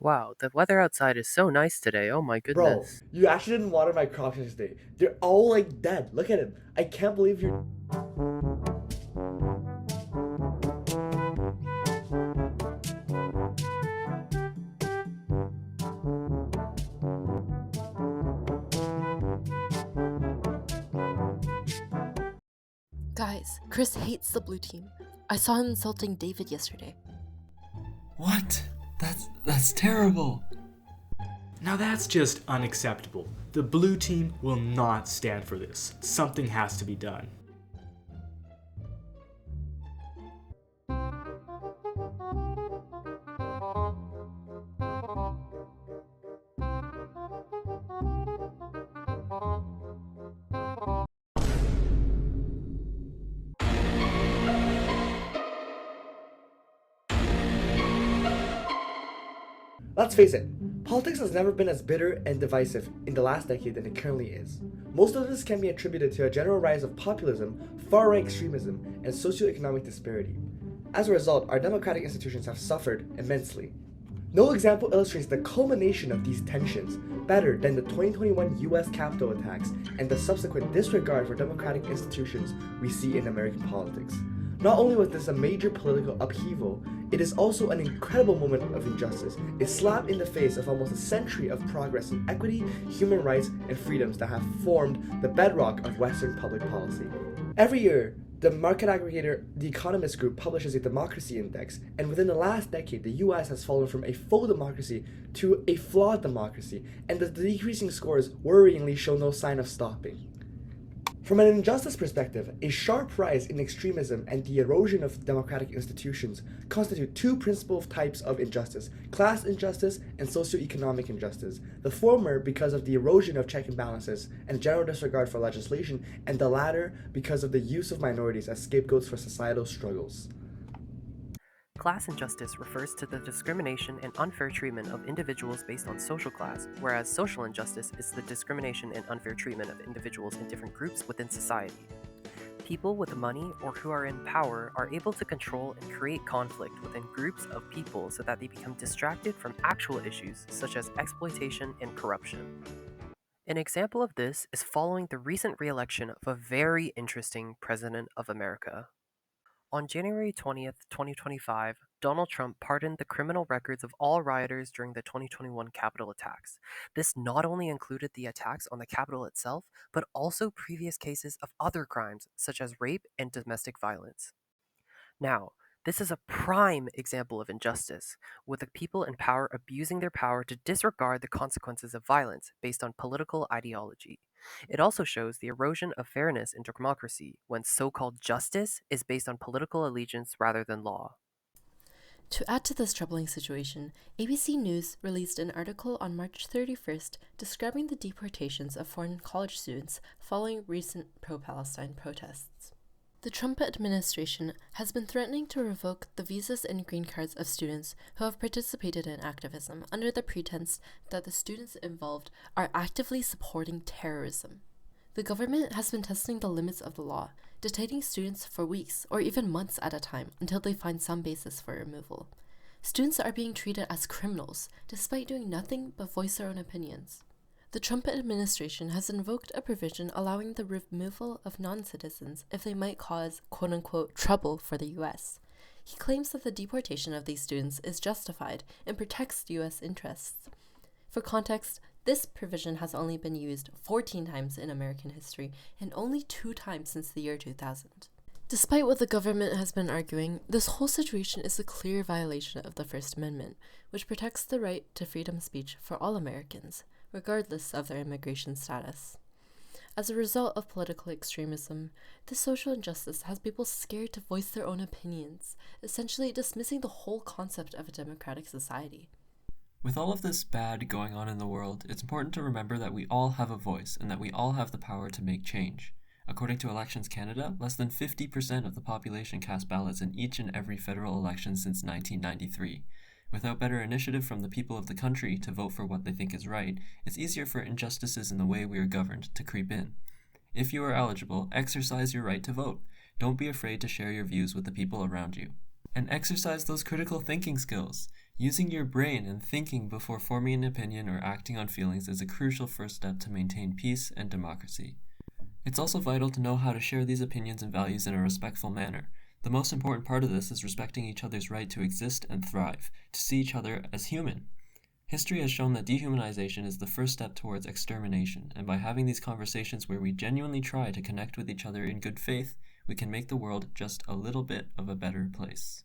Wow, the weather outside is so nice today. Oh my Bro, goodness. you actually didn't water my crops yesterday. They're all like dead. Look at it. I can't believe you're. Guys, Chris hates the blue team. I saw him insulting David yesterday. What? That's terrible. Now that's just unacceptable. The blue team will not stand for this. Something has to be done. Let's face it, politics has never been as bitter and divisive in the last decade than it currently is. Most of this can be attributed to a general rise of populism, far right extremism, and socioeconomic disparity. As a result, our democratic institutions have suffered immensely. No example illustrates the culmination of these tensions better than the 2021 US Capitol attacks and the subsequent disregard for democratic institutions we see in American politics. Not only was this a major political upheaval, it is also an incredible moment of injustice, a slap in the face of almost a century of progress in equity, human rights, and freedoms that have formed the bedrock of Western public policy. Every year, the market aggregator The Economist Group publishes a democracy index, and within the last decade, the US has fallen from a full democracy to a flawed democracy, and the decreasing scores worryingly show no sign of stopping. From an injustice perspective, a sharp rise in extremism and the erosion of democratic institutions constitute two principal types of injustice: class injustice and socioeconomic injustice. The former because of the erosion of check and balances and general disregard for legislation, and the latter because of the use of minorities as scapegoats for societal struggles. Class injustice refers to the discrimination and unfair treatment of individuals based on social class, whereas social injustice is the discrimination and unfair treatment of individuals in different groups within society. People with money or who are in power are able to control and create conflict within groups of people so that they become distracted from actual issues such as exploitation and corruption. An example of this is following the recent re-election of a very interesting President of America. On January 20th, 2025, Donald Trump pardoned the criminal records of all rioters during the 2021 Capitol attacks. This not only included the attacks on the Capitol itself, but also previous cases of other crimes, such as rape and domestic violence. Now, this is a prime example of injustice, with the people in power abusing their power to disregard the consequences of violence based on political ideology. It also shows the erosion of fairness in democracy when so called justice is based on political allegiance rather than law. To add to this troubling situation, ABC News released an article on March 31st describing the deportations of foreign college students following recent pro-Palestine protests. The Trump administration has been threatening to revoke the visas and green cards of students who have participated in activism under the pretense that the students involved are actively supporting terrorism. The government has been testing the limits of the law, detaining students for weeks or even months at a time until they find some basis for removal. Students are being treated as criminals despite doing nothing but voice their own opinions. The Trump administration has invoked a provision allowing the removal of non-citizens if they might cause quote-unquote trouble for the US. He claims that the deportation of these students is justified and protects US interests. For context, this provision has only been used 14 times in American history and only 2 times since the year 2000. Despite what the government has been arguing, this whole situation is a clear violation of the First Amendment, which protects the right to freedom of speech for all Americans, regardless of their immigration status. As a result of political extremism, this social injustice has people scared to voice their own opinions, essentially dismissing the whole concept of a democratic society. With all of this bad going on in the world, it's important to remember that we all have a voice and that we all have the power to make change. According to Elections Canada, less than 50% of the population cast ballots in each and every federal election since 1993. Without better initiative from the people of the country to vote for what they think is right, it's easier for injustices in the way we are governed to creep in. If you are eligible, exercise your right to vote. Don't be afraid to share your views with the people around you. And exercise those critical thinking skills. Using your brain and thinking before forming an opinion or acting on feelings is a crucial first step to maintain peace and democracy. It's also vital to know how to share these opinions and values in a respectful manner. The most important part of this is respecting each other's right to exist and thrive, to see each other as human. History has shown that dehumanization is the first step towards extermination, and by having these conversations where we genuinely try to connect with each other in good faith, we can make the world just a little bit of a better place.